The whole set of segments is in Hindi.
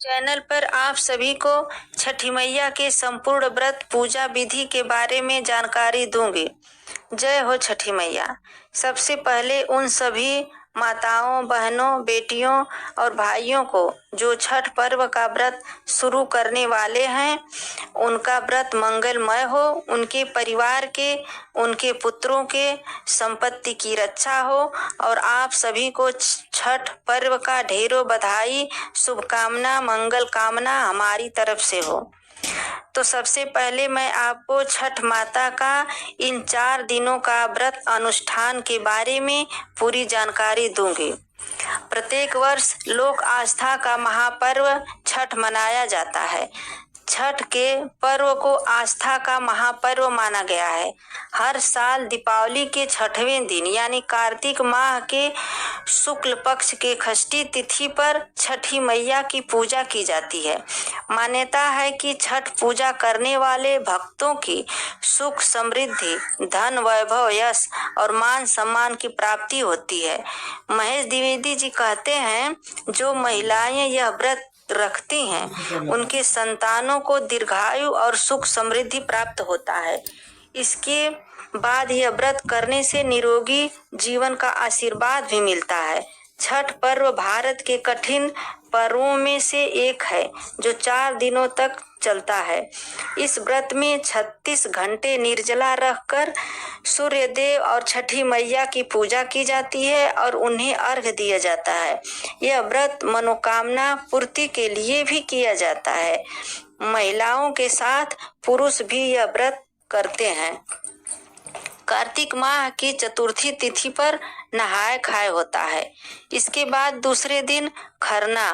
चैनल पर आप सभी को छठी मैया के संपूर्ण व्रत पूजा विधि के बारे में जानकारी दूंगी। जय हो छठी मैया। सबसे पहले उन सभी माताओं, बहनों, बेटियों और भाइयों को जो छठ पर्व का व्रत शुरू करने वाले हैं, उनका व्रत मंगलमय हो, उनके परिवार के, उनके पुत्रों के संपत्ति की रक्षा हो और आप सभी को छठ पर्व का ढेरों बधाई, शुभकामना, मंगल कामना हमारी तरफ से हो। तो सबसे पहले मैं आपको छठ माता का इन 4 दिनों का व्रत अनुष्ठान के बारे में पूरी जानकारी दूंगी। प्रत्येक वर्ष लोक आस्था का महापर्व छठ मनाया जाता है। छठ के पर्व को आस्था का महापर्व माना गया है। हर साल दीपावली के 6वें दिन यानी कार्तिक माह के शुक्ल पक्ष के षष्ठी तिथि पर छठी मैया की पूजा की जाती है। मान्यता है कि छठ पूजा करने वाले भक्तों की सुख, समृद्धि, धन, वैभव, यश और मान सम्मान की प्राप्ति होती है। महेश द्विवेदी जी कहते हैं, जो महिलाएं यह व्रत रखती हैं, उनके संतानों को दीर्घायु और सुख समृद्धि प्राप्त होता है। इसके बाद यह व्रत करने से निरोगी जीवन का आशीर्वाद भी मिलता है। छठ पर्व भारत के कठिन पर्वों में से एक है जो 4 दिनों तक चलता है। इस व्रत में 36 घंटे निर्जला रहकर सूर्यदेव और छठी मैया की पूजा की जाती है और उन्हें अर्घ्य दिया जाता है। यह व्रत मनोकामना पूर्ति के लिए भी किया जाता है। महिलाओं के साथ पुरुष भी यह व्रत करते हैं। कार्तिक माह की चतुर्थी तिथि पर नहाय खाए होता है। इसके बाद दूसरे दिन खरना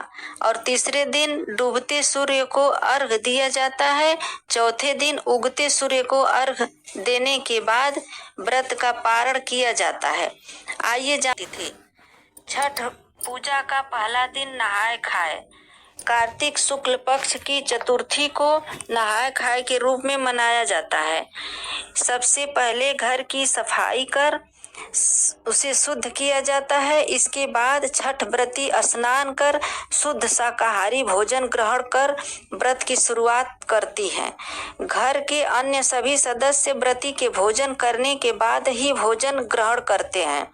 और तीसरे दिन डूबते सूर्य को अर्घ दिया जाता है। चौथे दिन उगते सूर्य को अर्घ देने के बाद व्रत का पारण किया जाता है। आइए जानते थे। छठ पूजा का पहला दिन नहाय खाए। कार्तिक शुक्ल पक्ष की चतुर्थी को नहाय खाए के रूप में मनाया जाता है। सबसे पहले घर की सफाई कर उसे शुद्ध किया जाता है। इसके बाद छठ व्रती स्नान कर शुद्ध शाकाहारी भोजन ग्रहण कर व्रत की शुरुआत करती हैं। घर के अन्य सभी सदस्य व्रती के भोजन करने के बाद ही भोजन ग्रहण करते हैं।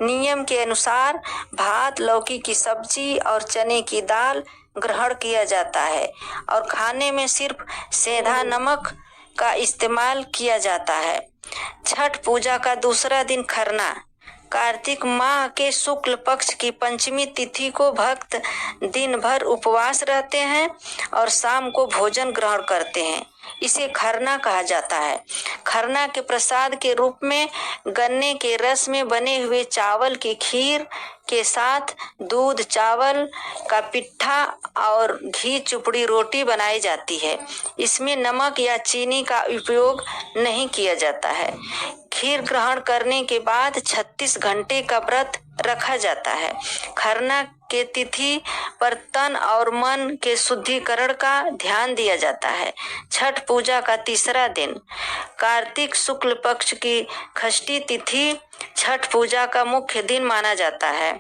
नियम के अनुसार भात, लौकी की सब्जी और चने की दाल ग्रहण किया जाता है और खाने में सिर्फ सेंधा नमक का इस्तेमाल किया जाता है। छठ पूजा का दूसरा दिन खरना। कार्तिक माह के शुक्ल पक्ष की पंचमी तिथि को भक्त दिन भर उपवास रहते हैं और शाम को भोजन ग्रहण करते हैं। इसे खरना कहा जाता है। खरना के प्रसाद के रूप में गन्ने के रस में बने हुए चावल की खीर के साथ दूध, चावल का पिट्ठा और घी चुपड़ी रोटी बनाई जाती है। इसमें नमक या चीनी का उपयोग नहीं किया जाता है। खीर ग्रहण करने के बाद 36 घंटे का व्रत रखा जाता है। खरना के तिथि पर तन और मन के शुद्धिकरण का ध्यान दिया जाता है। छठ पूजा का तीसरा दिन कार्तिक शुक्ल पक्ष की षष्ठी तिथि छठ पूजा का मुख्य दिन माना जाता है।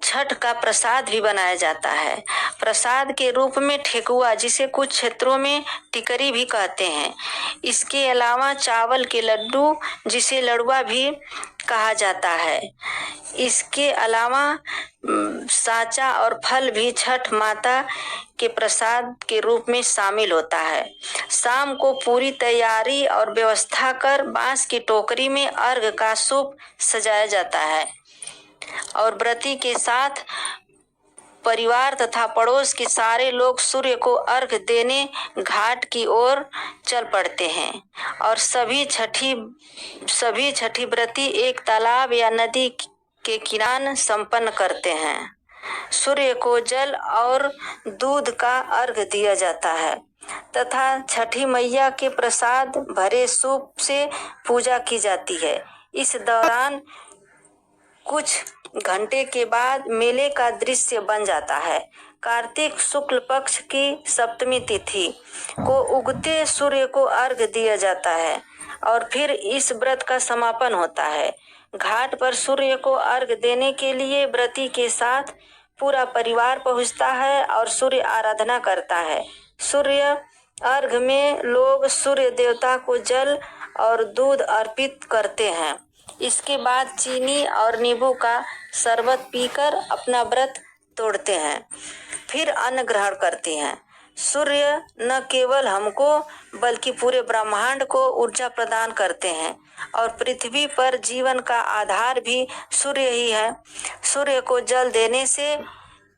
छठ का प्रसाद भी बनाया जाता है। प्रसाद के रूप में ठेकुआ, जिसे कुछ क्षेत्रों में टिकरी भी कहते हैं। इसके अलावा चावल के लड्डू, जिसे लड़ुआ भी कहा जाता है। इसके अलावा साचा और फल भी छठ माता के प्रसाद के रूप में शामिल होता है। शाम को पूरी तैयारी और व्यवस्था कर बांस की टोकरी में अर्घ का सूप सजाया जाता है और व्रती के साथ परिवार तथा पड़ोस के सारे लोग सूर्य को अर्घ देने घाट की ओर चल पड़ते हैं और सभी छठी व्रती एक तालाब या नदी के किनारे संपन्न करते हैं। सूर्य को जल और दूध का अर्घ दिया जाता है तथा छठी मैया के प्रसाद भरे सूप से पूजा की जाती है। इस दौरान कुछ घंटे के बाद मेले का दृश्य बन जाता है। कार्तिक शुक्ल पक्ष की सप्तमी तिथि को उगते सूर्य को अर्घ दिया जाता है और फिर इस व्रत का समापन होता है। घाट पर सूर्य को अर्घ देने के लिए व्रती के साथ पूरा परिवार पहुंचता है और सूर्य आराधना करता है। सूर्य अर्घ में लोग सूर्य देवता को जल और दूध अर्पित करते हैं। इसके बाद चीनी और नींबू का शरबत पीकर अपना व्रत तोड़ते हैं, फिर अन्न ग्रहण करते हैं। सूर्य न केवल हमको बल्कि पूरे ब्रह्मांड को ऊर्जा प्रदान करते हैं और पृथ्वी पर जीवन का आधार भी सूर्य ही है। सूर्य को जल देने से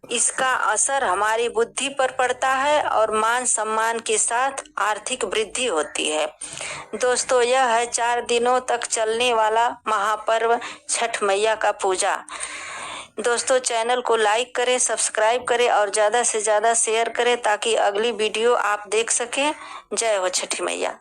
इसका असर हमारी बुद्धि पर पड़ता है और मान सम्मान के साथ आर्थिक वृद्धि होती है। दोस्तों, यह है 4 दिनों तक चलने वाला महापर्व छठ मैया का पूजा। दोस्तों, चैनल को लाइक करें, सब्सक्राइब करें और ज़्यादा से ज़्यादा शेयर करें ताकि अगली वीडियो आप देख सकें। जय हो छठी मैया।